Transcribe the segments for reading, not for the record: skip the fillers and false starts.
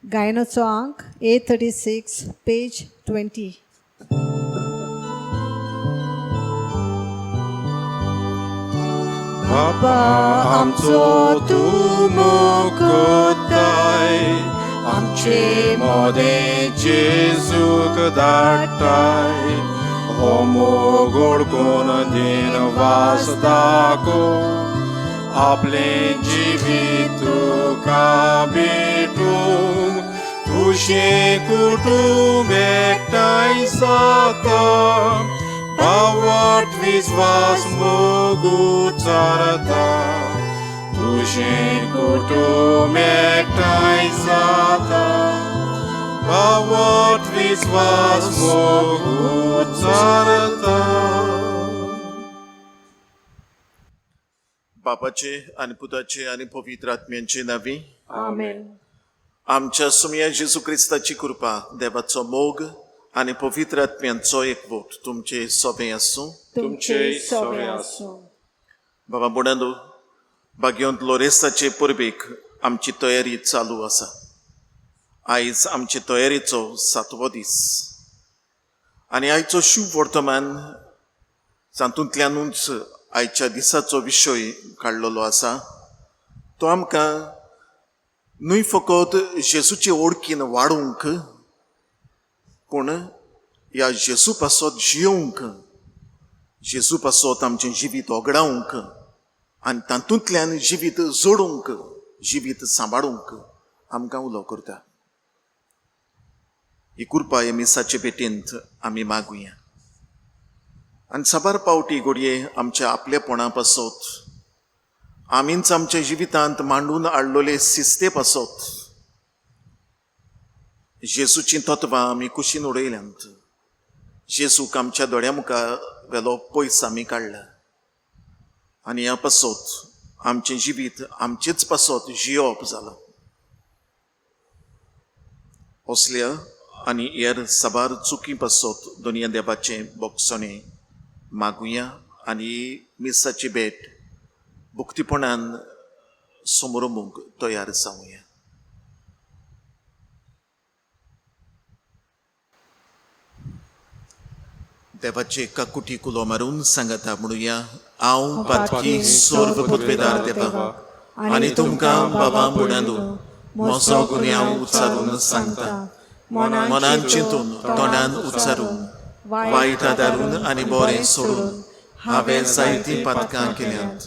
गायनाचो अंक A36 page 20. बापा आमचो तूं मोगताय, आमचे मोदे जेजूक धाडटाय. हो मोग ओळखून दिन वास दाखो, आपले जिवीत तुका भेटूंक तुझे कुटुंब एकठांय जाता. भावार्थ विश्वास मोग उच्चारता, तुझे कुटुंब एकठांय जाता. भावार्थ विश्वास मोग उच्चारता. बापाचे आनी पुताचे आनी पवित्र आत्म्यांचे नावी आमेन. आमच्या सुमया जेजू क्रिस्ताची कृपा, देवाचो मोग आनी पवित्र आत्म्यांचो एकवट तुमचे सोबे आसूं. तुमचे सोबे आसूं. बाबा बुडांदू, बागयोंत लोरेसाचे परबेक आमची तयारी चालू आसा. आयज आमचे तयारेचो 7वो दीस आनी आयचो शुभ वर्तमान जातूंतल्यानूच आयच्या दिसाचो विशय काडलेलो आसा. तो आमकां न्हय फकत जेजूचे ओळखीन वाडूंक, पूण ह्या जेजू पासत जियोंक, जेजू पासत आमचें जिवीत ओगडावंक आनी तातूंतल्यान जिवीत जोडूंक, जिवीत सांबाळूंक आमकां उलो करता. ही कृपा ह्या मिसाचे भेटेंत आमी मागुया. आनी साबार पावटी घडये आमच्या आपलेपणा पासत, आमीच आमच्या जिवितांत मांडून हाडलेले सिस्ते पासत जेजूची तत्वां आमी कुशीन उडयल्यांत. जेजूक आमच्या दोळ्या मुखार वेलो पयस आमी काडला आनी ह्या पासत आमचें जिवीत आमचेच पासत जियोप जालां. असल्या आनी हेर साबार चुकी पासत दोनया देवाचें बोगसणें मागुया आनी मिसाची भेट भुक्तीपणान समोरमूंक तयार जावया. देवाचे काकुटी कुलो मारून सांगता म्हणुया, हांव पातकी सर्व पदवेदार देवा आनी तुमकां बाबा बुडांदू म्हजो गुन्यांव उच्चारून सांगता. मनान चिंतून तोंडान उच्चारून वायट आदारून आनी बरें सोडून हांवें जायतीं पातकां केल्यांत.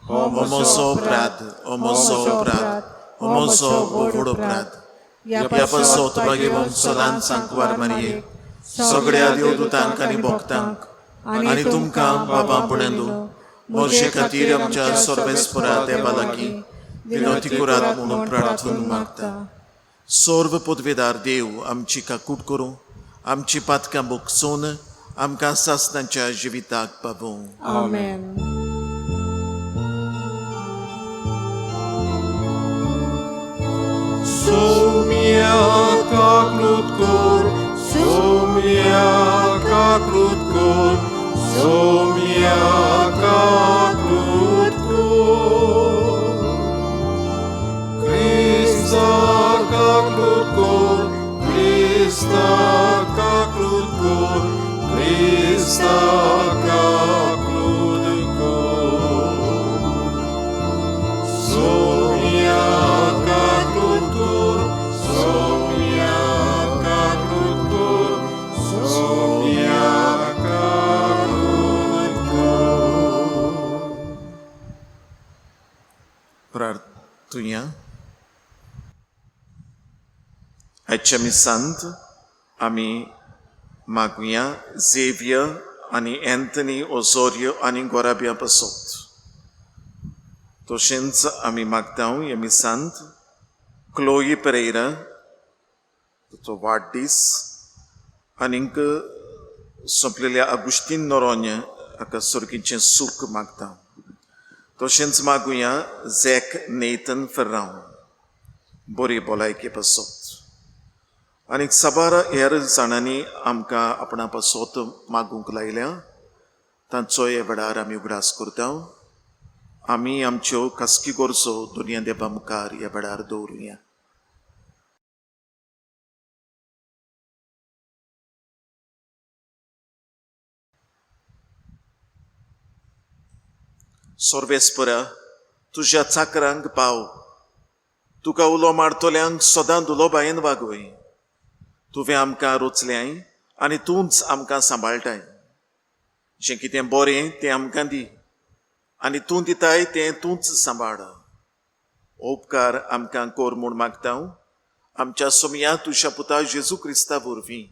हो म्हजो अपराध, हो म्हजो अपराध, हो म्हजो व्हड अपराध. ह्या पासत भाग्यवान सोलान सांकवार मारये, सगळ्या देवदूतांक आनी भक्तांक आनी तुमकां बाबा बुडांदू म्हजे खातीर आमच्या सर्वेस्परा देवा लागीं विनंती करात म्हणून प्रार्थून मागता. सर्व पदवेदार देव आमची काकूट करूं, आमची पातकां भोगसून आमकां सासणाच्या जिविताक पावूं. आमेन. Somia kakrut kor, somia kakrut kor, somia kakrut kor. Krista kakrut kor, Krista kakrut kor, Krista kakrut kor. Somia kakrut kor, somia kakrut kor, somia kakrut kor. प्रार्थुया. आजच्या मिसांत आमी मागुया झेवियर आनी एंथनी ओझोरियो आनी गोराबिया पासत. तशेंच आमी मागता ह्या मिसांत क्लोई पेरेरा ताचो वाडदीस आनीक सोंपलेल्या आगुस्तीन नोरोन्य हाका सर्गीचें सूख मागता. तशेंच मागुया झॅक नेथन फेर्रांव बरी भलायकी पासत. आनीक साबार हेर जाणांनी आमकां आपणा पासत मागूंक लायल्या, तांचो हे वेळार आमी उगडास करता. आमी आमच्यो खासगी गरजो दुनिया देवा मुखार ह्या वेळार दवरुया. सोर्वेस्परा तुज्या चाकरांक पाव, तुका उलो मारतल्यांक सदांच उलोबायेन वागय. तुवें आमकां रोचल्याय आनी तूंच आमकां सांबाळटाय. जें कितें बरें तें आमकां दी आनी तूं दिताय तें तूंच सांबाळ. उपकार आमकां कोर म्हूण मागता आमच्या सोमया तुज्या पुता जेजू क्रिस्ता वरवीं.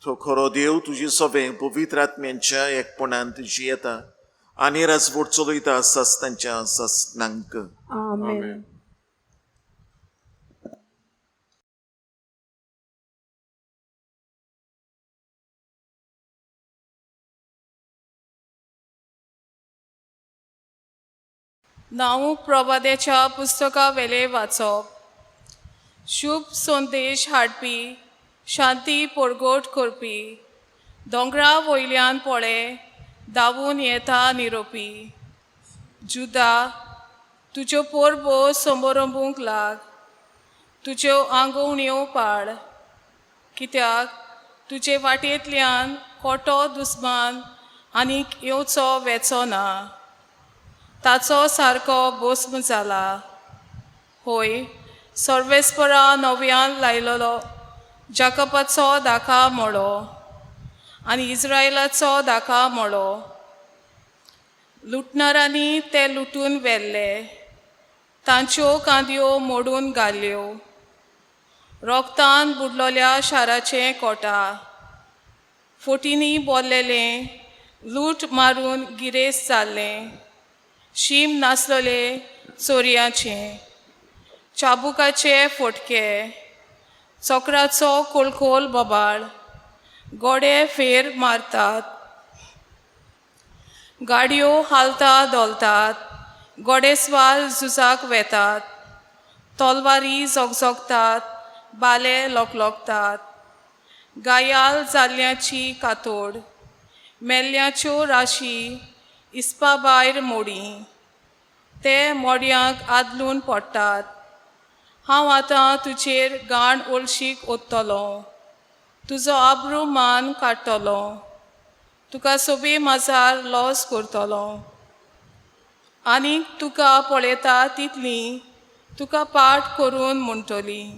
तो खरो देव तुजी सोबे पवित्र आत्म्यांच्या एकपणांत जियेता आनी राजवट चलयता सस्तांच्या सस्नांक. Amen. नांव प्रभादेच्या पुस्तका वेले वाचप. शुभ संदेश हाडपी, शांती परगट करपी, दोंगरा वयल्यान पळे धांवून येता निरोपी. जुदा, तुज्यो परबो समारंभूंक लाग, तुज्यो आंगवण्यो पाड. कित्याक तुजे वाटेंतल्यान खोटो दुस्मान आनीक येवचो वेचो ना. ताचो सारको भस्म जाला. होय, सर्वेस्परा नव्यान लायलोलो जाकपाचो दाखा मळो आनी इस्रायलाचो दाखा मळो. लुटणारांनी ते लुटून व्हेल्ले, तांच्यो कांद्यो मोडून घाल्यो. रोगतान बुडलोल्या शाराचें कोटा, फोटींनी बोल्लेलें, लूट मारून गिरेस्त जाल्लें. शीम नासलोले चोरयांचें, चाबुकाचे फोटके, चोकराचो कोलकोल बोबाळ. गोडे फेर मारतात, गाडयो हालता दोलतात, गोडेस्वार झुजाक वेतात. तलवारी जोगजोगतात, बाले लोकलोकतात. गायाल जाल्ल्याची कातोड, मेल्ल्याच्यो राशी इस्पा भायर मोडी. ते मोड्यांक आदलून पडटात. हांव आतां तुजेर गाण ओळशीक ओडटलों, तुजो आब्रू मान काडटलो, तुका सोबे माजार लॉस करतलो. आनीक तुका पळयता तितलीं तुका पाट करून म्हणटलीं,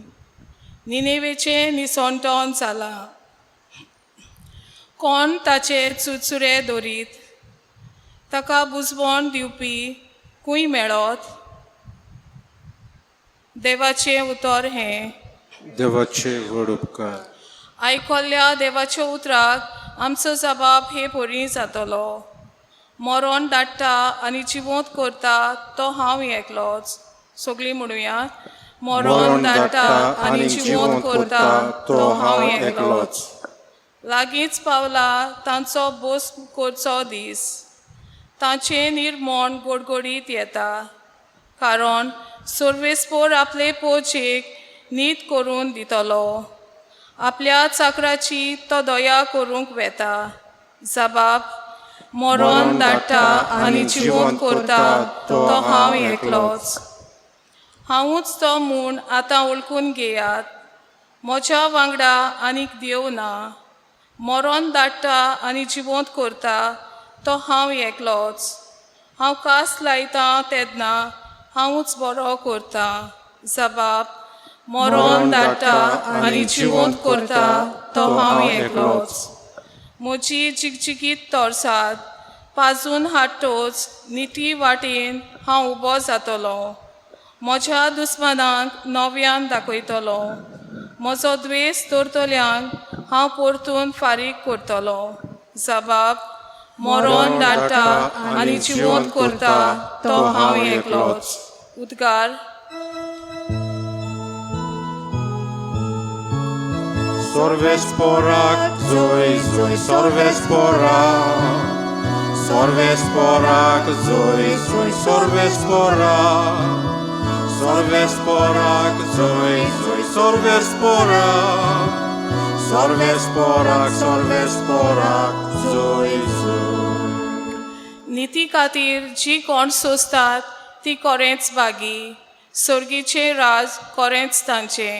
निनेवेचें निसंतोन जालां. कोण ताचेर चुरचुरे दवरीत, ताका बुजवण दिवपी खूंय मेळत. देवाचें उतर हें. देवाचे व्हड उपकार. आयकल्ल्या देवाच्या उतराक आमचो जबाब हे पोरी जातलो. मरण धाडटा आनी जिवंत करता तो हांव एकलोच. सगळीं म्हणुया, मरण धाडटा आनी जिवंत करता तो हांव एकलोच. लागींच पावला तांचो भस्म करचो दीस. तांचे निर्मण गडगडीत येता, कारण सर्वेस्पोर आपले पोचेक नीत करून दितलो. आपल्या चाकराची तो दया करूंक वेता. जबाब, मरण धाडटा आनी जिवंत करता तो हांव एकलोच. हांवूच तो म्हूण आतां वळखून घेयात. म्हज्या वांगडा आनीक देव ना. मरण धाडटा आनी जिवंत करता तो हांव एकलोच. हांव कास लायतां तेन्ना हांवूच बरो करता. जबाब, मरण धाडटा आनी जिवंत करता तो हांव एकलोच. म्हजी जिगजिगीत तोरसाद पाजून हाडटोच निटी वाटेन हांव उबो जातलो. म्हज्या दुस्मानांक नव्यान दाखयतलो. म्हजो द्वेस दवरतल्यांक हांव परतून फारीक करतलो. जबाब, मरण धाडटा आनी जिवंत करता तो हांव एकलोच. उद्गार. Sorvesporak, zoi, zoi, sorvesporak. Sorvesporak, zoi, zoi, sorvesporak. Sorvesporak, zoi, zoi, sorvesporak. Sorvesporak, sorvesporak, zoi, zoi. निती खातीर जी कोण सोंसतात ती कोरेंच बागी. सर्गीचे राज कोरेंच तांचें.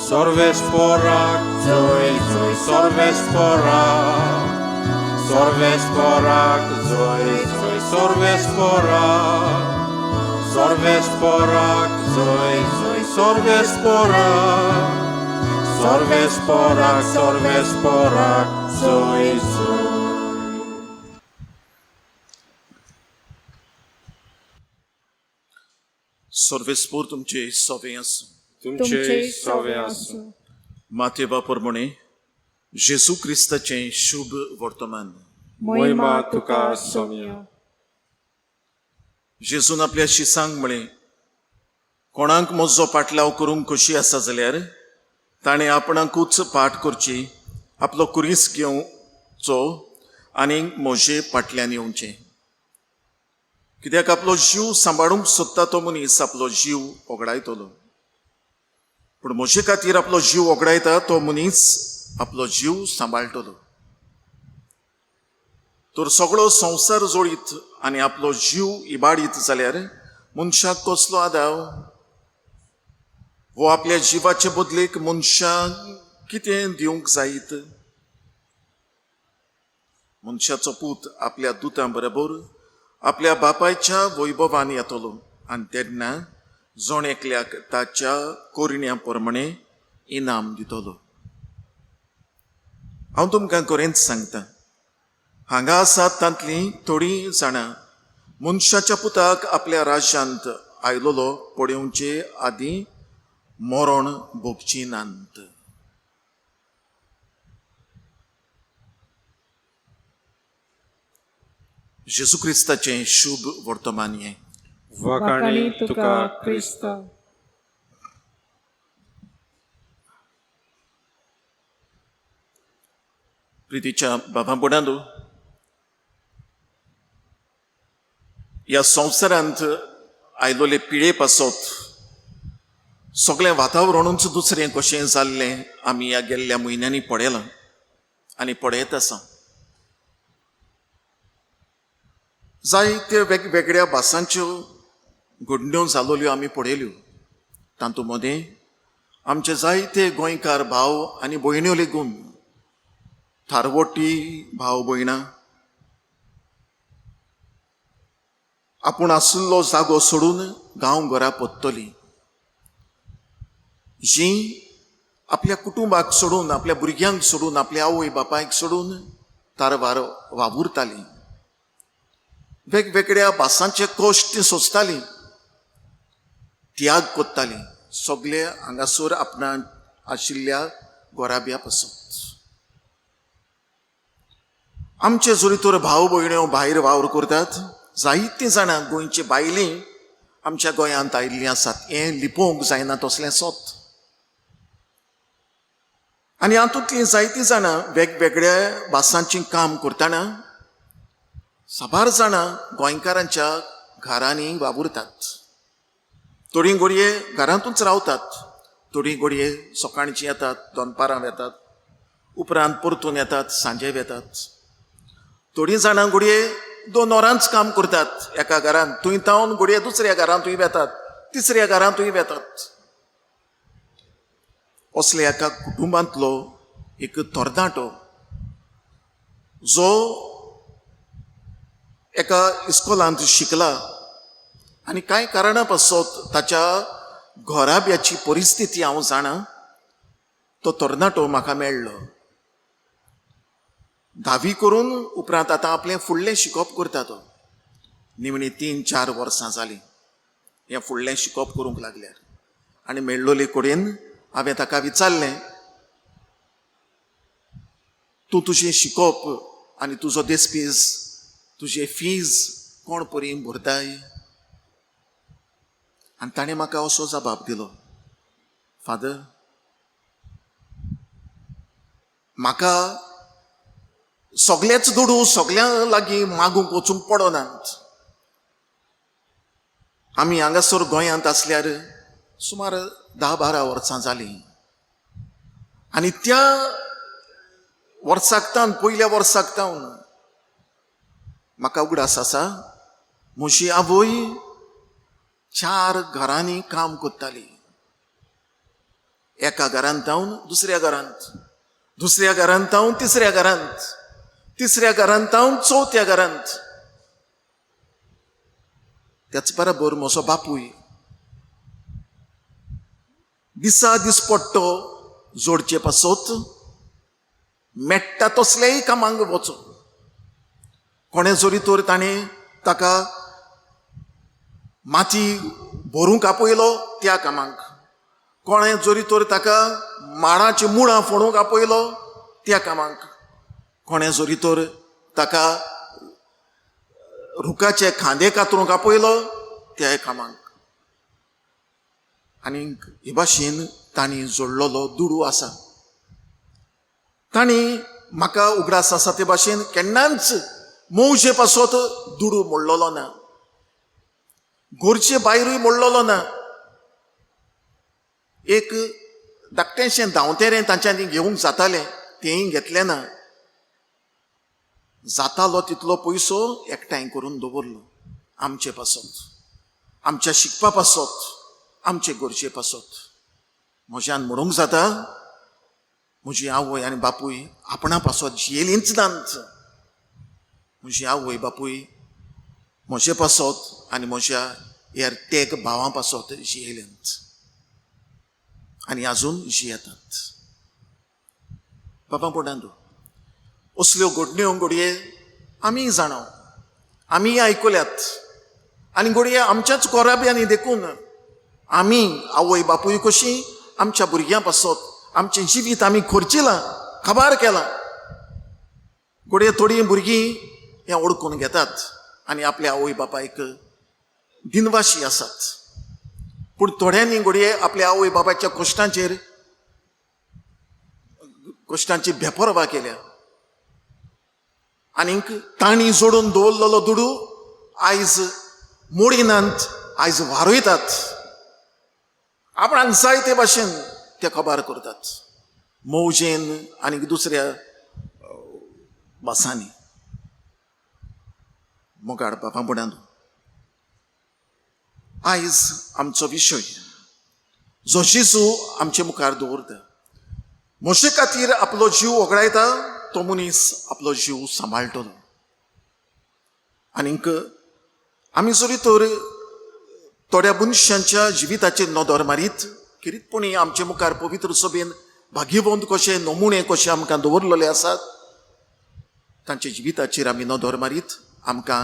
Sorvesporak, zoi, zoi, sorvesporak. Sorves porak, zoi, zoi, sorves porak. Sorves porak, zoi, zoi, sorves porak. Sorves porak, zoi, zoi. सर्वेस्पोर तुमचे सवे असो. तुमचे सवे असो. मातेवा प्रमाणे जेजू क्रिस्ताचे शुभ वर्तमान. मोहिमा तुका सोम्या. जेजून आपल्या शिसांक म्हळें, कोणाक म्हजो पाटलाव करूंक कशी आसा जाल्यार ताणें आपणाकूच पाट करची, आपलो कुरीस घेवचो आनी म्हजे फाटल्यान येवचें. कित्याक आपलो जीव सांबाळूंक सोदता तो मनीस आपलो जीव ओगडायतलो, पूण म्हजे खातीर आपलो जीव ओगडायता तो मनीस आपलो जीव सांबाळटलो. तर सगळो संवसार जोडीत आनी आपलो जीव इबाडीत जाल्यार मनशाक कसलो आदाव? वो आपल्या जिवाचे बदलेक मनशाक कितें दिवंक जायत? मनशाचो पूत आपल्या दुतां बरोबर आपल्या बापायच्या वैभवान येतलो आनी तेन्ना जण एकल्याक ताच्या कोरण्या प्रमाणे इनाम दितलो. हांव तुमकां खरेंच सांगता, हांगा आसात तांतलीं थोडीं जाणां मनशाच्या पुताक आपल्या राज्यांत आयलोलो पळोवचे आदीं मरण भोगची नात. जेजू क्रिस्ताचें शुभ वर्तमान हें. वखाणी तुका क्रिस्त. प्रितीच्या बाबा बुडांदू, ह्या संवसारांत आयलोले पिळे पासत सगळें वातावरणूच दुसरें कशें जाल्लें आमी ह्या गेल्ल्या म्हयन्यांनी पळयलां आनी पळयत आसा. जायत्यो वेगवेगळ्या भासांच्यो घडण्यो जालोल्यो आमी पळयल्यो. तातूंत मदें आमचे जायते गोंयकार भाव आनी भयण्यो लेगून थारवटी भाव भयणां आपूण आशिल्लो जागो सोडून गांव घरा पोत्तलीं, जीं आपल्या कुटुंबाक सोडून, आपल्या भुरग्यांक सोडून, आपल्या आवय बापायक सोडून तारवार वावुरतालीं, वेगवेगळ्या भासांचे कश्ट सोंसतालीं, त्याग कोत्तालीं, सगळे हांगासर आपणा आशिल्ल्या घोराब्या पासून. आमचे जोरी तर भाव भयण्यो भायर वावर करतात, जायतीं जाणां गोंयची बायलीं आमच्या गोंयांत आयिल्लीं आसात. हें लिपोवंक जायना तसलें सोत. आनी हातूंतलीं जायतीं जाणां वेगवेगळ्या भासांचीं काम करतना साबार जाणां गोंयकारांच्या घरांनी वावुरतात. थोडीं घडये घरांतूच रावतात, थोडीं घडये सकाळचीं येतात, दनपारां येतात, उपरांत परतून येतात, सांजे येतात. थोडीं जाणां घडये 2 वरांच काम करतात एका घरांत, थंय तावन घडये दुसऱ्या घरांतूय वेतात, तिसऱ्या घरांतूय वेतात. असल्या एका कुटुंबांतलो एक तरणाटो जो एका इस्कॉलांत शिकला आनी कांय कारणां पासत ताच्या घोराब्याची परिस्थिती हांव जाणा. तो तरणाटो म्हाका मेळ्ळो. 10वी करून उपरांत आतां आपलें फुडलें शिकप करता तो. निमणीं 3-4 वर्सां जालीं हें फुडलें शिकप करूंक लागल्यार. आनी मेळ्ळोले कडेन हांवें ताका विचारलें, तूं तुजें शिकप आनी तुजो देस्पीज, तुजे फीज कोण परी भरताय? आनी ताणें म्हाका असो जबाब दिलो, फादर, म्हाका सगळेच दुडू सगळ्यां लागीं मागूंक वचूंक पडनात. आमी हांगासर गोंयांत आसल्यार सुमार 10-12 वर्सां जालीं आनी त्या वर्साकतान, पयल्या वर्साकतावन म्हाका उगडास आसा, म्हजी आवय 4 घरांनी काम करताली. एका घरांत जावन दुसऱ्या घरांत, दुसऱ्या घरांत जावन तिसऱ्या घरांत, तिसऱ्या घरांत हांव चवथ्या घरांत. त्याच बरोबर म्हजो बापूय दिसा दिसपट्टो जोडचे पासत मेट्टा तसलेय कामांक वचो. कोणे जरी तर ताणें ताका माती भरूंक आपयलो त्या कामांक, कोणे जरी तर ताका माडाची मुळां फोडूंक आपयलो त्या कामांक, कोणे जरी तर ताका रुखाचे खांदे कातरूंक आपयलो त्या कामांक. आनी हे भाशेन तांणी जोडलेलो दुडू आसा. तांणी म्हाका उगडास आसा ते भाशेन केन्नाच मोवशे पासत दुडू मोडलेलो ना, घरचे भायरूय मोडलेलो ना. एक धाकटेंशें धांवतेरें तांच्यांनी घेवंक जातालें तेंय घेतलें ना. जातालो तितलो पयसो एकठांय करून दवरलो आमचे पासत, आमच्या शिकपा पासत, आमचे गरजे पासत. म्हज्यान म्हणूंक जाता म्हजी आवय आनी बापूय आपणा पासत जियेलींच नात. म्हजी आवय बापूय म्हजे पासत आनी म्हज्या हेर तेग भावां पासत जियेल्यांत आनी आजून जियेतात. बाबा पोडांदो, असल्यो घडण्यो घडये आमी जाणो, आमी आयकल्यात. आनी घडये आमच्याच कोराब्यांनी देखून आमी आवय बापूय कशीं आमच्या भुरग्यां पासत आमचें जिवीत आमी खर्चिलां, काबार केलां. घडये थोडीं भुरगीं हें ओळखून घेतात आनी आपल्या आवय बापायक दिनवाशी आसात. पूण थोड्यांनी घडये आपल्या आवय बापायच्या कश्टांची बेपरवा केल्या. आनीक तांणी जोडून दवरलेलो दुडू आयज मोडिनात, आयज वारयतात. आपणाक जाय ते भाशेन ते खबर करतात, मौजेन आनीक दुसऱ्या भासांनी. मोगाड बाबा बुडांदो, आयज आमचो विशय जो जेजू आमचे मुखार दवरता. म्हजे खातीर आपलो जीव वगडायता तो मनीस आपलो जीव सांबाळटलो. आनीक आमी जरी तर थोड्या मनशांच्या जिविताचेर नदर मारीत, किरीतपणी आमचे मुखार पवित्र सभेन भाग्यवंत कशे नमुणे कशे आमकां दवरलेले आसात, तांच्या जिविताचेर आमी नदर मारीत आमकां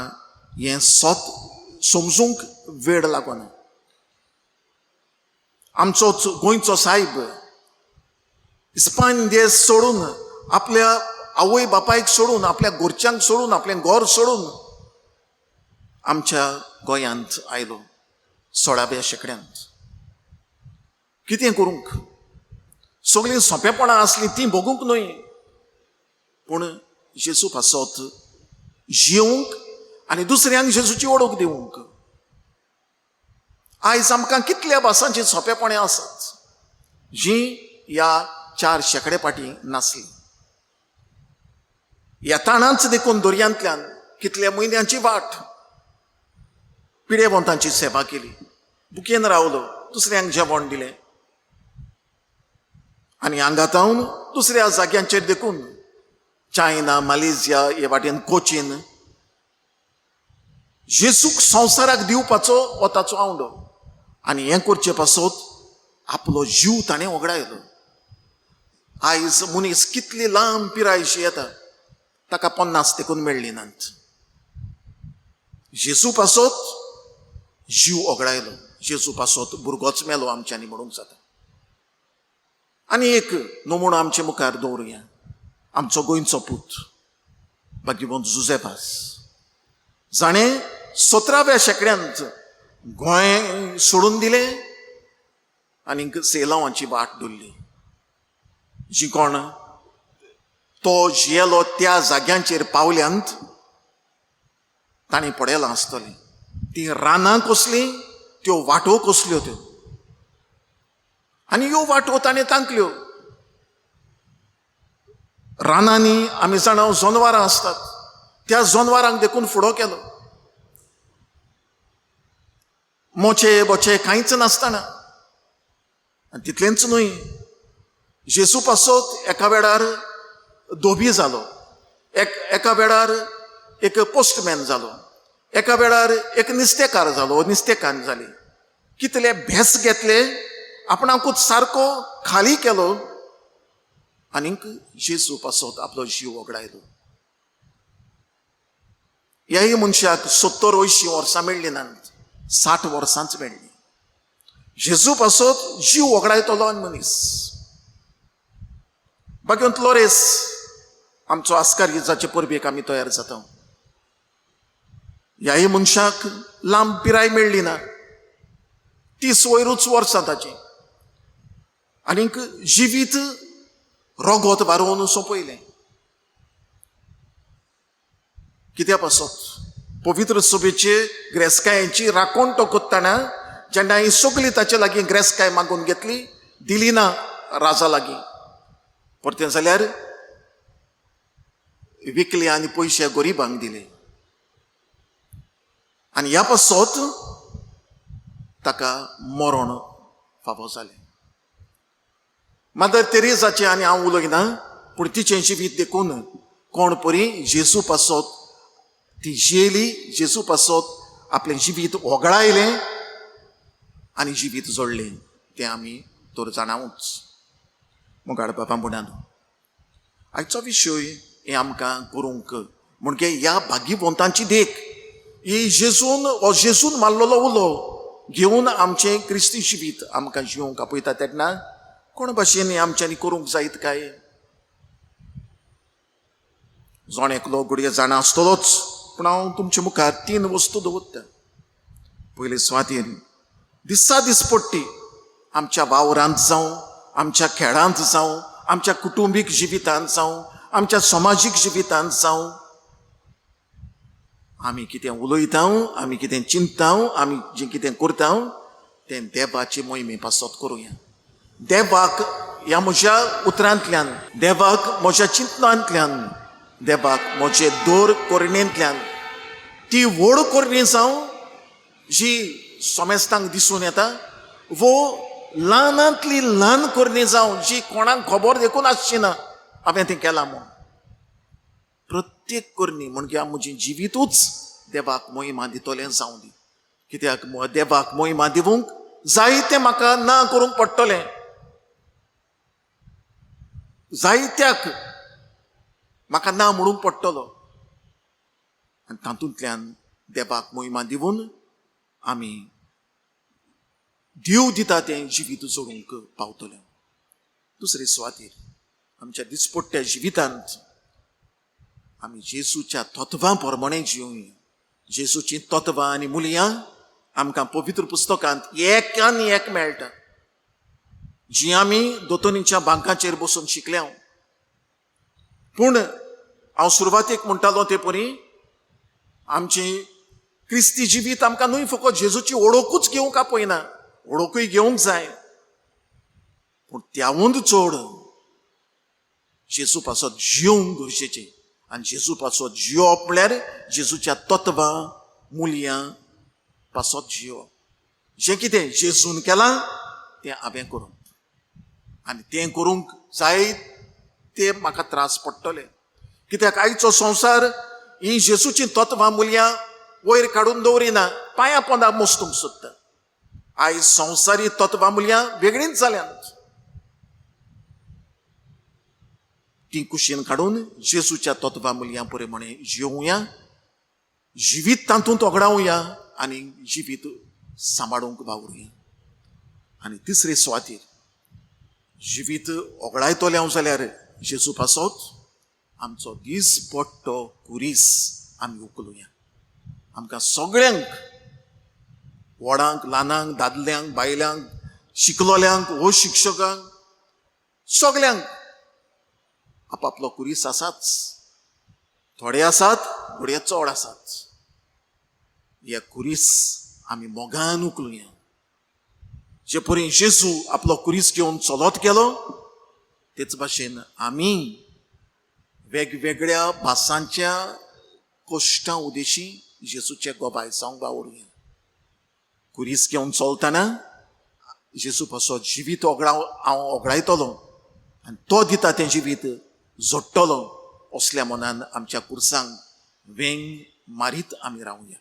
हें सोत समजूंक वेळ लागना. आमचोच गोंयचो साहेब इस्पान देश सोडून, आपल्या आवय बापायक सोडून, आपल्या घरच्यांक सोडून, आपलें घर सोडून आमच्या गोंयांत आयलो 16व्या शेंकड्यांत. कितें करूंक? सगळीं सोंपेपणां आसलीं तीं भोगूंक न्हय, पूण जेजू पासत जियोंक आनी दुसऱ्यांक जेजूची ओळख दिवंक. आयज आमकां कितल्या भासांची सोंपेपणां आसात जीं ह्या 4 शेंकडे फाटीं नासलीं. येतानाच देखून दर्यांतल्यान कितल्या म्हयन्यांची वाट पिडेवंतांची सेवा केली, बुकेन रावलो, दुसऱ्यांक जेवण दिलें. आनी हांगातावन दुसऱ्या जाग्यांचेर देखून चायना, मालेशिया हे वाटेन कोचीन जेजूक संवसाराक दिवपाचो हो ताचो आवडो. आनी हें करचे पासत आपलो जीव ताणें वगडायलो. आयज मनीस कितली लांब पिरायेची येता, ताका 50 देखून मेळ्ळी नात. जेजू पासत जीव ओगडायलो, जेजू पासत भुरगोच मेलो आमच्यांनी म्हणूंक जाता. आनी एक नमुनो आमचे मुखार दवरुया. आमचो गोंयचो पूत भाग्यवंत जुझेफास, जाणें 17व्या शेंकड्यांत गोंय सोडून दिलें आनीक सेलांवाची वाट धरली. जी कोण तो जियेलो त्या जाग्यांचेर पावल्यांत ताणें पडयलां आसतलीं. ती रानां कसलीं, त्यो वाटो कसल्यो त्यो, आनी ह्यो वाटो ताणें तांकल्यो. रानांनी आमी जाणां जनवारां आसतात, त्या जनवारांक देखून फुडो केलो. मोचे बोचे कांयच नासतना. आनी तितलेंच न्हय, जेजू पासत एका वेळार धोबी जालो. एका वेळार एक पोस्टमॅन जालो, एका वेळार एक नुस्तेकार जालो, नुस्तेकान जाली. कितले भेस घेतले, आपणाकूच सारको खाली केलो आनीक जेजू पासत आपलो जीव वगडायलो. ह्याही मनशाक 70-80 वर्सां मेळ्ळी नात, 60 वर्सांच मेळ्ळी. जेजू पासत जीव वगडायतलो मनीस. बागेंत लोरेस आमचो आस्कार इजाचे परबेक आमी तयार जाता. ह्याही मनशाक लांब पिराय मेळ्ळी ना, 30 वयरूच वर्सां ताची. आनीक जिवीत रोगोत बारोवन सोंपयलें. कित्या पासत पवित्र सभेचे ग्रेस्कायांची राखणटो कोत्ताना जेन्ना ही सगळी ताचे लागीं ग्रेस्काय मागून घेतली, दिली ना राजा लागीं. परतें जाल्यार विकले आनी पयशे गरिबांक दिले. आनी ह्या पासत ताका मरण फावो जालें. मदर तेरेजाचें आनी हांव उलयना, पूण तिचें जिवीत देखून कोण परी जेजू पासत ती जियेली, जेजू पासत आपलें जिवीत वगडायलें आनी जिवीत जोडलें, तें आमी तर जाणावूच. मुगाड बाबा म्हणून आयचो विशय हे आमकां करूंक म्हणजे ह्या भाग्यवंतांची देख ही जेजून मारलेलो उलो घेवन आमचें क्रिस्ती जिवीत आमकां जिवंक आपयता तेन्ना कोण भाशेन आमच्यांनी करूंक जायत काय? जोण एकलो घडये जाणा आसतलोच, पूण हांव तुमच्या मुखार 3 वस्तू दवरता. पयले सुवातेर दिसा दिसपट्टी आमच्या वावरांत जावं, आमच्या खेळांत जावं, आमच्या कुटुंबीक जिवितांत जावं, आमच्या समाजीक जिवितांत जावं, आमी कितें उलयता, आमी कितें चिंतता, आमी जें कितें करता तें देवाचे मोहिमे पासत करुया. देवाक ह्या म्हज्या उतरांतल्यान, देवाक म्हज्या चिंतनांतल्यान, देवाक म्हजे दोर कोरणेंतल्यान ती व्हड कोरणी जावं जी सोमेस्तांक दिसून येता, वो ल्हानांतली ल्हान कोरणी जावं जी कोणाक खबर देखून आसची ना हांवें तें केलां म्हूण. प्रत्येक कोरणी म्हणजे म्हजें जिवीतूच देवाक मोहिमा दितलें जावं दी. कित्याक देवाक मोहिमा दिवंक जायतें म्हाका ना करूंक पडटलें, जायत्याक म्हाका ना म्हणूंक पडटलो, आनी तातूंतल्यान देवाक मोहिमा दिवन आमी देव दिता तें जिवीत जोडूंक पावतले. दुसरे सुवातेर आमच्या दिसपट्ट्या जिवितांत आमी जेजूच्या तत्वां प्रमाणे जिवुया. जेजूची तत्वां आनी मुलयां आमकां पवित्र पुस्तकांत एकान एक मेळटा, जी आमी दोतोनीच्या बांकाचेर बसून शिकल्या. पूण हांव सुरवातेक म्हणटालो ते परी आमचें क्रिस्ती जिवीत आमकां न्हय फकत जेजूची ओळखूच घेवंक आपयना, ओळखूय घेवंक जाय, पूण त्याहून चड जेजू पासत जिवंक गरजेचें. आनी जेजू पासत जियोवप म्हळ्यार जेजूच्या तत्वां मुलयां पासत जियोवप. जें कितें जेजून केलां तें हांवें करूंक, आनी तें करूंक जाय ते म्हाका त्रास पडटले. कित्याक आयचो संवसार ही जेजूची तत्वां मुलयां वयर काडून दवरिना, पांयां पोंदां मोस्तूंक सोदता. आयज संवसारी तत्वां मुलयां वेगळींच जाल्यांत. ती कुशीन काडून जेजूच्या तत्वां मुलयां प्रमाणे जिवुया, जिवीत तातूंत वगडावया आनी जिवीत सांबाळूंक वावरुया. आनी तिसरे सुवातेर जिवीत वगडायतले जाल्यार जेजू पासत आमचो दिसपट्टो कुरीस आमी उखलुया. आमकां सगळ्यांक, व्हडांक ल्हानांक, दादल्यांक बायल्यांक, शिकलोल्यांक अशिक्षकांक, सगळ्यांक आपापलो कुरीस आसाच. थोडे आसात, थोडे चड आसात. हे कुरीस आमी मोगान उखलुया. जे परी जेजू आपलो कुरीस घेवन चलत गेलो, तेच भाशेन आमी वेगवेगळ्या भासांच्या कश्टां उदेशी जेजूचे गोबाय जावंक वावुरया. कुरीस घेवन चलतना जेजू पासत जिवीत हांव वगडायतलो आनी तो दिता तें जिवीत जोडटलो असल्या मनान आमच्या कुर्सांक वेंग मारीत आमी रावया.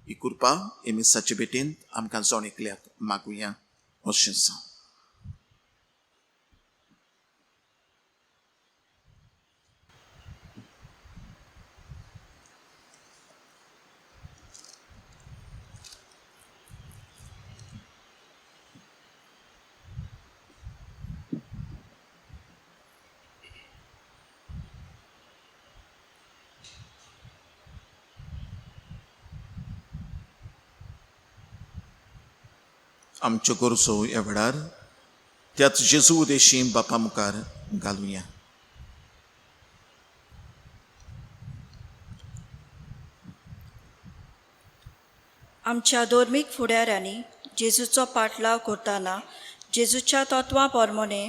ही कृपा एमिसाचे भेटेन आमकां जोण एकल्याक मागुया अशें सांग. आमच्यो गरजो ह्या वेळार त्याच जेजू उदेशी बापा मुखार घालुया. आमच्या धर्मीक फुडाऱ्यांनी जेजूचो पाटलाव करतना जेजूच्या तत्वां प्रमाणे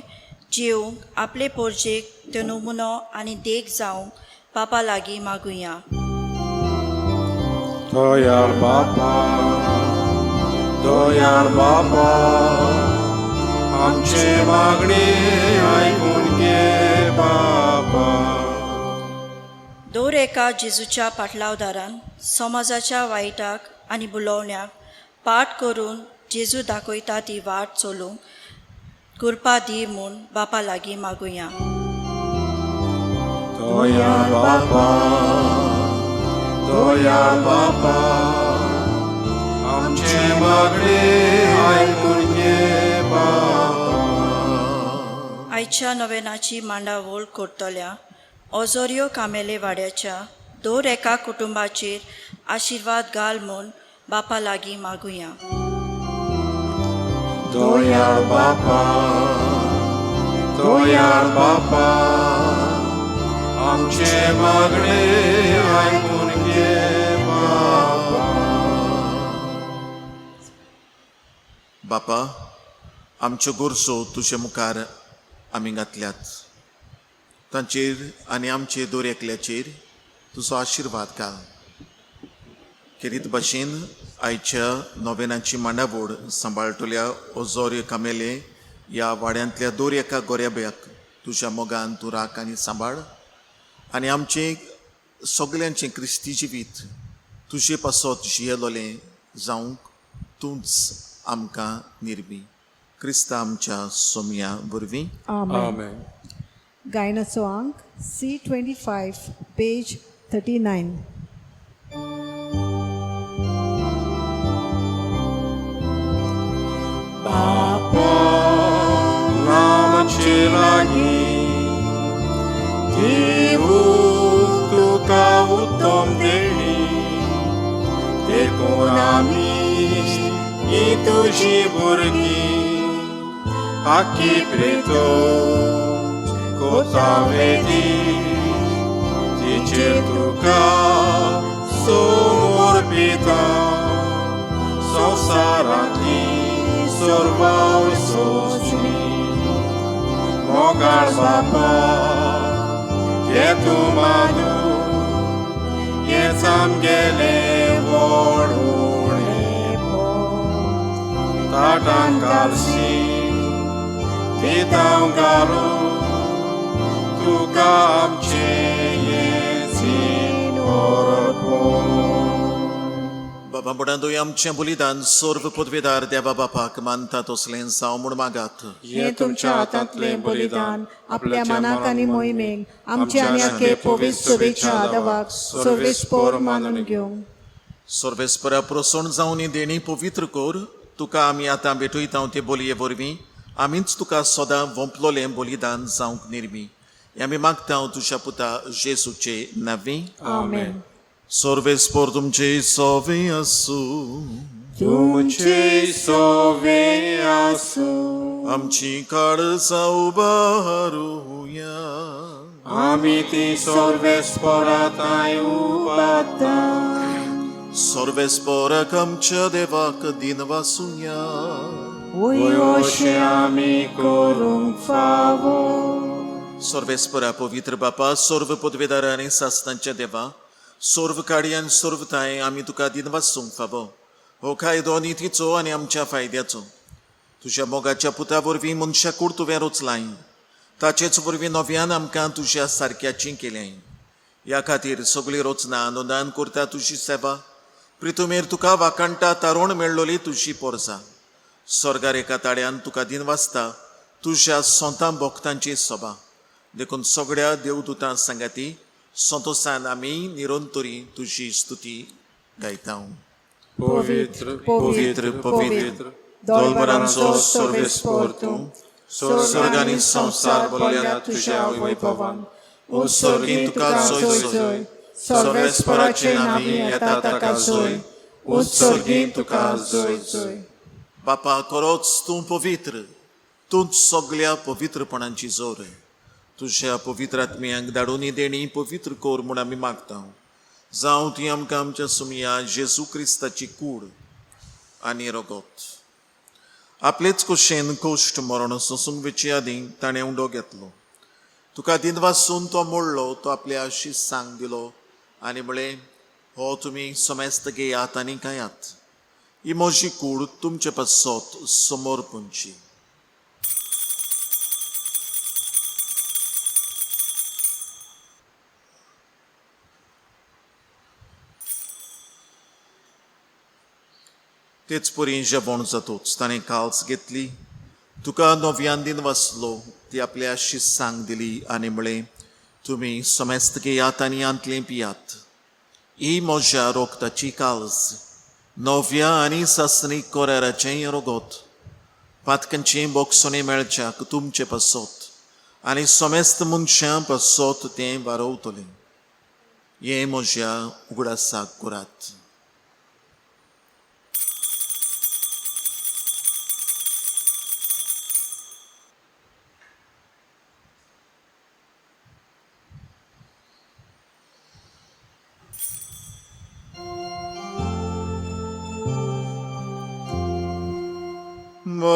जिवंक आपले पोरजेक त्यो नमुनो आनी देख जावंक बापा लागीं मागुया. दयाळ बापा, दयाळ बापा, आमचे मागणे आयकून घे बापा. दर एका जेजूच्या पाटलावदारान समाजाच्या वायटाक आनी बुलोवण्याक पाट करून जेजू दाखयता ती वाट चलूंक कृपा दी म्हूण बापा लागीं मागुया. दयाळ बापा, दयाळ बापा, आमचे मागणे आयकून घे बापा. आयच्या नोवेनाची मांडावळ करतल्या ओजोरियो कामेले वाड्याच्या दर एका कुटुंबाचेर आशिर्वाद घाल म्हूण बापा लागीं मागुया. दयाळ बापा, दयाळ बापा, आमचे मागणे आयकून घे बापा. बापा, आमच्यो गरजो तुजे मुखार आमी घातल्यात. तांचेर आनी आमचे दर एकल्याचेर तुजो आशिर्वाद घाल. खेरीत भाशेन आयच्या नोवेनाची मांडावळ सांबाळटल्या ओजोरियो कामेले ह्या वाड्यांतल्या दर एका गोऱ्याब्याक तुज्या मोगान तूं राख आनी सांबाळ. आनी आमचें सगल्यांचें क्रिस्ती जिवीत तुजे पासत जियेलोलें जावंक तूंच आमकां निर्मी. क्रिस्ता आमच्या सोमया वरवीं. आमेन. गायनाचो अंक C25, पेज 39. आमचे लागीं देवूक तुका उत्तम देणी देखून आमी ही तुजी भुरगीं आख्खी प्रेतो कोता वेदी तिचेर तुका समोर पिता. संवसारांतली सर्वाव सोसली मोगाळ बापा घे तूं मागू. हेच आमगेले व्हड उणें ताटान घालशी दितां घालूं तुका आमचे येसीन ओरपो. बाबा बुडांदोय आमचें बलिदान सर्व पदवेदार देवा बापाक मानतात असलें जावं म्हूण मागात. हे तुमच्या हातांतलें बलिदान आपल्या मनाक आनी मोहिमेक आमचे आनी आख्खे पवित्र सभेच्या आदवाक सर्वेस्पर मानून घेवंक. सर्वेस्परा प्रसन्न जावन ही देणी पवित्र कर. तुका आमी आतां भेटयता ते बोलये वरवीं आमीच तुका सदां वंपलोलें बलिदान जावंक निर्मी. हें आमी मागता तुज्या पुता जेजूचे नांवी. आमेन. सर्वेस्पर तुमचे सोवे आसूं. तुमचे सोवे आसूं. आमची काळजां उबारुया. आमी ती सर्वेस्परांताय उबारता. सर्वेस्पराक आमच्या देवाक दिनवासुया. अशें आमी करूंक फावो. सर्वेस्परा पवित्र बापा, सर्व पदवेदार आनी सासणांच्या देवा, सर्व काडी आनी सर्वताय आमी तुका दिनवासूंक फावो. हो कायदो नितीचो आनी आमच्या फायद्याचो. तुज्या मोगाच्या पुता वरवीं मनशां कूड तुवें रचलाय. ताचेच वरवीं नव्यान आमकां तुज्या सारक्याचीं केलें. ह्या खातीर सगळीं रोचनां नोंदान करता तुजी सेवा. प्रितुमेर तुका वाकणटा तारोण मेळ्ळोली तुजी पोरसां. स्वर्गार एका ताड्यान तुका दिन वाजता तुज्या सोंतां भोगतांची सभा. देखून सगळ्या देवदूतां सांगाती संतोशान आमी निरंतरी तुजी स्तुती गायता. Pavitr, पवित्र पवित्र दोलबरांचो सर्वेस्पोर तूं. स्वर्ग आनी संवसार भरल्या तुज्या वैभवान. उत्सर्गीं तुका जय जय. सर्वेस्पराचे नामी येता ताका जय. उत्सर्गीं तुका जय जय. बापा खरोच तूं पवित्र. तूंच सगळ्या पवित्रपणांची जोर. तुज्या पवित्र आत्म्यांक धाडून देणी पवित्र कोर म्हूण आमी मागता. जावं ती आमकां आमच्या सुमिया जेजू क्रिस्ताची कूड आनी रगत. आपलेच कुशेन कोश्ट मरण सोसूंक वेचे आदीं ताणें उंडो घेतलो. तुका दिन वासून तो मोडलो. तो आपल्या शिसांक दिलो आनी म्हळें, हो तुमी समेस्त घेयात आनी खायात. ही म्हजी कूड तुमचे पासत समोर पोंची. तेच परी जेवण जातूच ताणें काल्स घेतली. तुका नव्यान दिन वाचलो. ती आपल्या शिसांक दिली आनी म्हळें, तुमी समेस्त घेयात आनी आंतलें पियात. ही म्हज्या रोगताची काल्स. नव्या आनी सासणीक कोराराचें रगत. पातकांचें बोगसोणें मेळच्याक तुमचे पासत आनी समेस्त मनशां पासत तें वारवतलें. हें म्हज्या उगडासाक करात.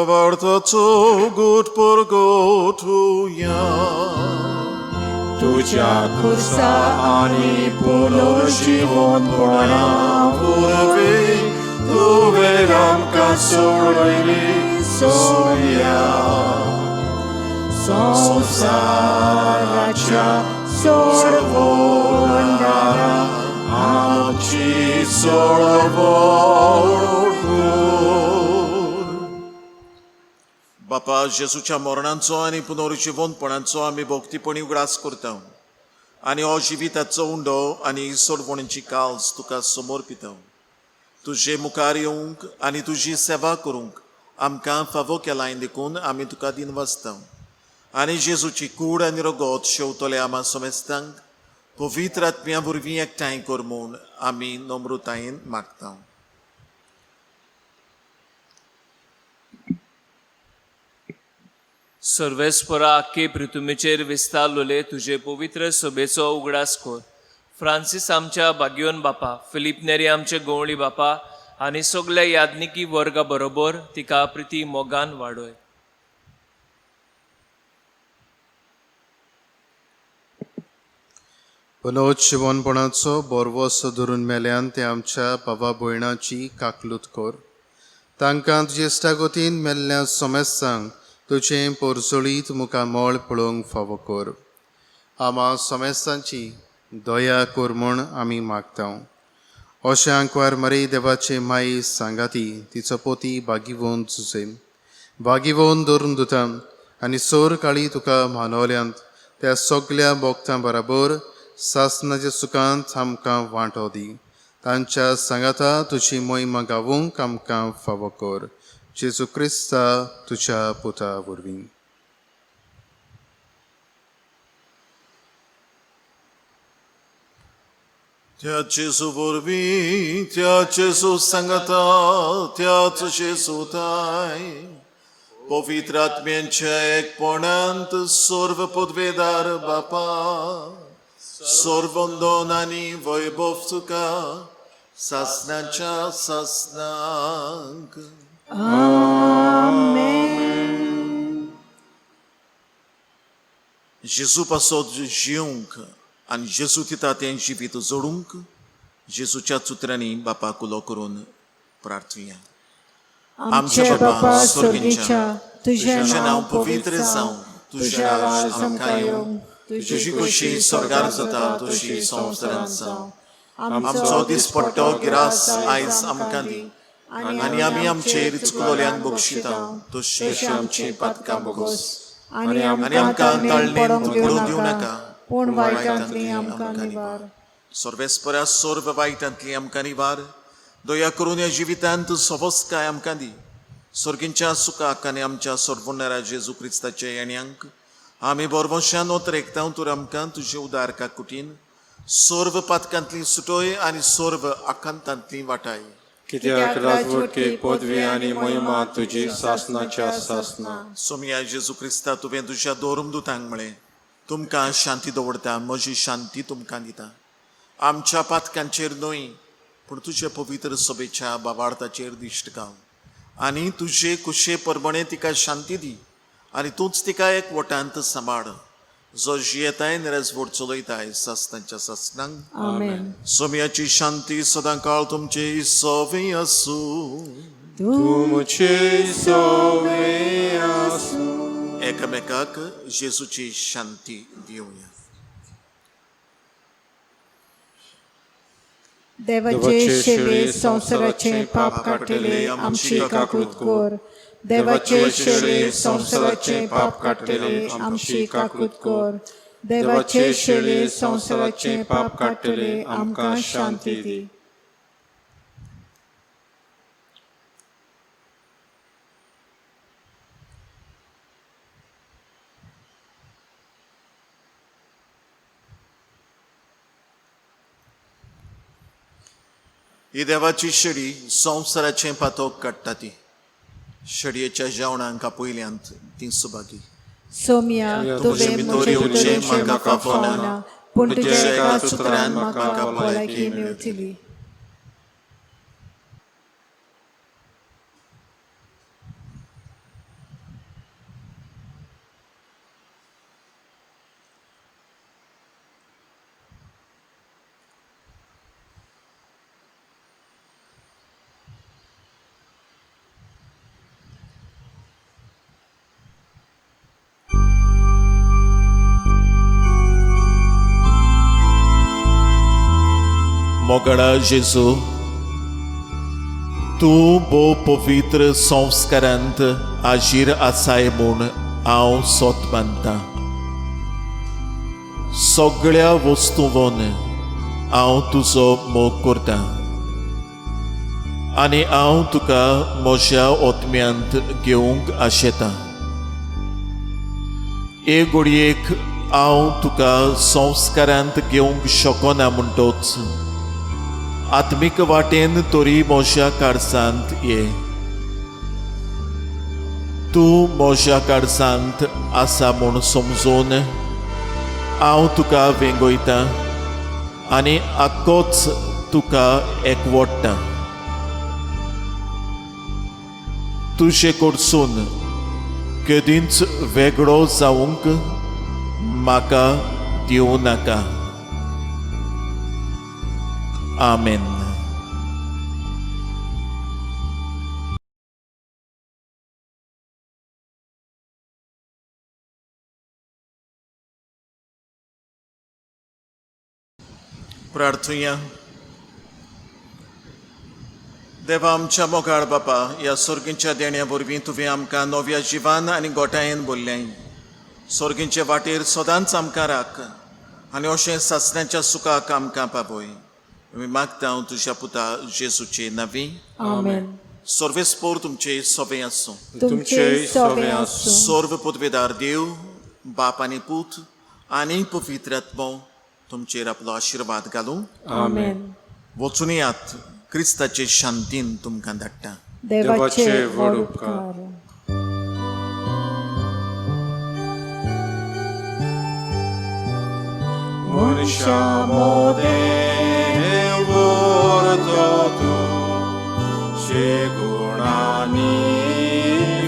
Wartaco gut por gotuja. Tudzia kursa ani punoživotvorná Urvi, tu veramka sorojli soja. Sonsarača sorvondara amči sorvokur. बापा जेजूच्या मरणांचो आनी पुनरुज्जीवनपणांचो आमी भोगतीपणी उगडास करता आनी हो जिविताचो उंडो आनी सोडवणीची काल्स तुका समर्पिता. तुजे मुखार येवंक आनी तुजी सेवा करूंक आमकां फावो केलाय देखून आमी तुका दिन वाजता. आनी जेजूची कूड आनी रगत शेवतले आमा समेस्तांक पवित्र आत्म्या वरवीं एकठांय कर म्हूण आमी नम्रतायेन मागता. सर्वेस्परा आख्खे पृथ्वीचेर विस्तारलोले तुजे पवित्र सभेचो उगडास कर. फ्रांसीस आमच्या भाग्योन बापा, फिलीप नेरी आमचे गवळी बापा आनी सगळ्या याज्ञिकी वर्गा बरोबर तिका प्रिती मोगान वाडय. पुनरुज्जीवनपणाचो बोरवोस धरून मेल्यान ते आमच्या भावा भयणाची काकलूत कर. तांकां तुजे इश्टागतीन मेल्ल्या समेस्तांक तुजें पोरसोळीत मुखामोळ पळोवंक फावो कर. आमा समेस्तांची दया कर म्हूण आमी मागता. अशें आंकवार मरे देवाचे माई सांगाती तिचो पोती भागिवोन झुजे भागिवोन धरून दुता आनी सोर काळी तुका मानवल्यांत त्या सगळ्या भोगतां बरोबर सासनाच्या सुखांत आमकां वांटो दी. तांच्या सांगाता तुजी मोहिमा गावूंक आमकां फावो कर. जेजू क्रिस्ता तुज्या पुता वरवीं. त्या जेजू वरवीं त्या जेजू सांगाता त्याच जेजूताय पवित्र आत्म्यांच्या एकपणांत सर्व पदवेदार बापा सर्वंदोन आनी वैभव तुका सासनाच्या सासनांक. जेजू पासत जिवंक आनी जेजू दिता तें जिवीत जोडूंक जेजूच्या चुत्रांनी बापाक उलो करून प्रार्थुया. आमचे बापा स्वर्गीच्या तुझें तुझें नांव नांव पवित्र पवित्र जावं. जावं. तुझ्या राज आमकां येवंक तुजी खुशी स्वर्गार जाता तशी संवसारांत जावं. आमचो दिसपट्टो गिरास आयज आमकां दी आनी आमी आमचेर चुकलोल्यांक बक्षिता तशी आमची पातकां बोगोस. आनी आमकां ताळणेन पडूं दिवं नाका पूण वायटांतली आमकां निवार. सर्वेस्परा सर्व वायटांतली आमकां निवार. दया करून ह्या जिवितांत सवस्काय आमकां दी. सर्गींच्या सुखाक आनी आमच्या सर्वोन्नरा जेजू क्रिस्ताच्या येण्याक आमी बरवशान ओतरेकता तर आमकां तुजे उदार काकुटीन सर्व पातकांतली सुटोय आनी सर्व आकांतांतली वाटाय. कित्याक राजवटी पदवी आनी महिमा तुजी सासनाच्या सासना. सोमया जेजू क्रिस्ता तुवें तुज्या दोरमदूतांक म्हळें तुमकां शांती दवरता म्हजी शांती तुमकां दिता. आमच्या पातकांचेर न्हय पूण तुजे पवित्र सभेच्या बाबार्थाचेर दिश्ट घाल आनी तुजे कुशे परमणे तिका शांती दी आनी तूंच तिका एकवटांत सांबाळ. जो जियेताय निरजवड चलयताय सासनाच्या सासनांक. आमेन. सोमयाची शांती सदां काळ तुमचे सवे आसूं. तुमचे सवे आसूं. एकामेकाक जेजूची शांती दिवया. देवाचे शेळे संवसाराचे पाप काडटले आमची काकूट कोर. देवाचे शेळे संवसाराचे पाप काडटले आमची काकूट कोर. देवाचे शेळे संवसाराचे पाप काडटले आमकां शांती दी. ही देवाची शेळी संवसाराचें पातोक काडटा ती. शेळयेच्या जेवणाक आपयल्यांत ती सुभागी. सोम्या तुवें म्हजे भितरूचे म्हाका फावना पूण तुज्या एका सुत्रान म्हाका भलायकी मेळटली. मोगडा जेजू तूं भोव पवित्र संस्कारांत आजीर आसाय म्हूण हांव सोत मानतां. सगळ्या वस्तूंवन हांव तुजो मोग करतां आनी हांव तुका म्हज्या ओतम्यांत घेवंक आशेतां. हे घडयेक हांव तुका संस्कारांत घेवंक शकना म्हणटोच आत्मीक वाटेन तरी म्हज्या कारसांत ये. तूं म्हज्या कारसांत आसा म्हूण समजून हांव तुका वेंगयतां आनी आख्खोच तुका एकवटतां. तुजे कडसून केदींच वेगळो जावंक म्हाका दिवं नाका. आमेन. प्रार्थुया. देवा आमच्या मोगाळ बापा ह्या सर्गींच्या देण्या वरवीं तुवें आमकां नव्या जिवान आनी गोठायेन भरल्याय. सर्गींचे वाटेर सदांच आमकां राख आनी अशें सासण्याच्या सुखाक आमकां पावय. मागता हांव तुज्या पुता जेजूचे नांवी. आमेन. सर्वेस्पोर तुमचे सवे आसूं. तुमचे सवे आसूं. सर्व पदवेदार देव बाप आनी पूत आनी पवित्र आत्मो तुमचेर आपलो आशिर्वाद घालूं. आमेन. वचून येयात क्रिस्ताचे शांतीन तुमकां धाडटा. देवाचे व्हड उपकार. मनशा मोदे वरतो तूं शेगुणांनी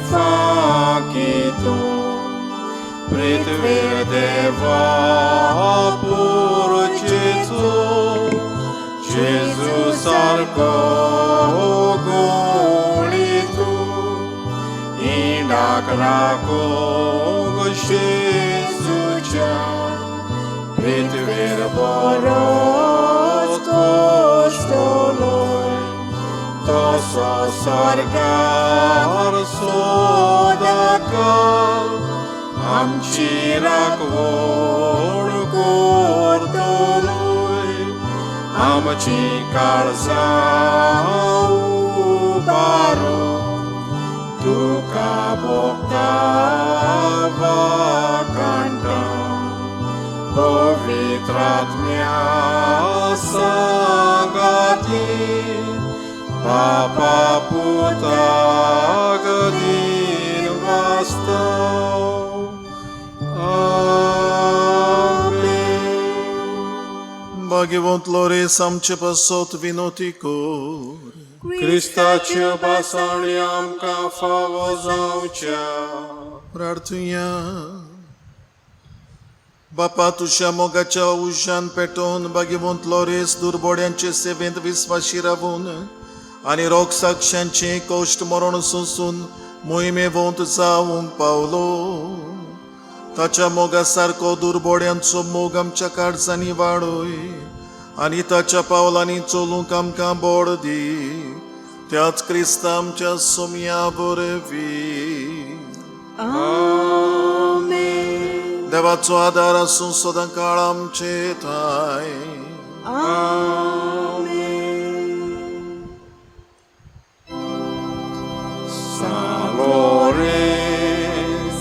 फाकी तूं पृथ्वीर देवा पुरचेचो जेजू सारको गोळी तूं इंडाक राखो Jezucia, pritvér boros kóstolój, toso szorgár szódakkal, आमची राखवण करतलोय, आमची काळजां उबारो, तुका भोगतावा कांटा, पवित्रात्म्या सांगाती, बापा पुता गदीन वास्तव. भाग्यवंत लोरेस आमचे पासत विनोती कर, क्रिस्ताच्या बासाळी आमकां फावो जावच्या. प्रार्थुया. बापा तुझ्या मोगाच्या उज्यान पेटोवन भाग्यवंत लोरेस दुर्बोड्यांचे सेवेंत विस्वाशी रावून आनी रोग साक्षांचे कोश्ट मरण सोंसून मोहिमेवंत जावंक पावलो. ताच्या मोगा सारको दुर्बोड्यांचो मोग आमच्या काळजांनी वाडय आनी ताच्या पावलांनी चलूंक आमकां बोड दी. त्याच क्रिस्ता आमच्या सोम्या बरवी. देवाचो आदार आसूं सदां काळ आमचे थाय. लोरेस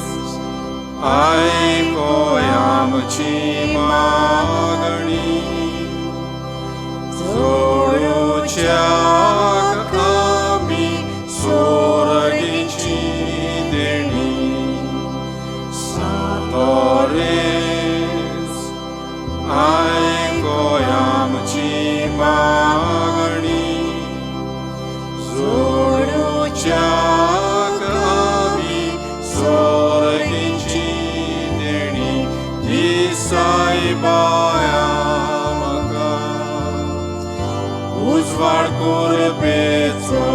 आयकोय आमची मागणी, जोडूच्या आमी स्वर्गीची देणी. लोरेस आयकोय आमची मागणी, जोडूच्या उजवाड करपेचो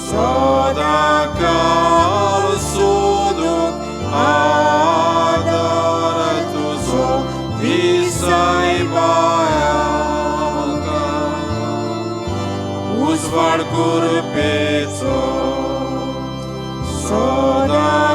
सदां काळ सोदूंक आदार तुजो दिसाय आमकां. उजवाड करपेचो सदां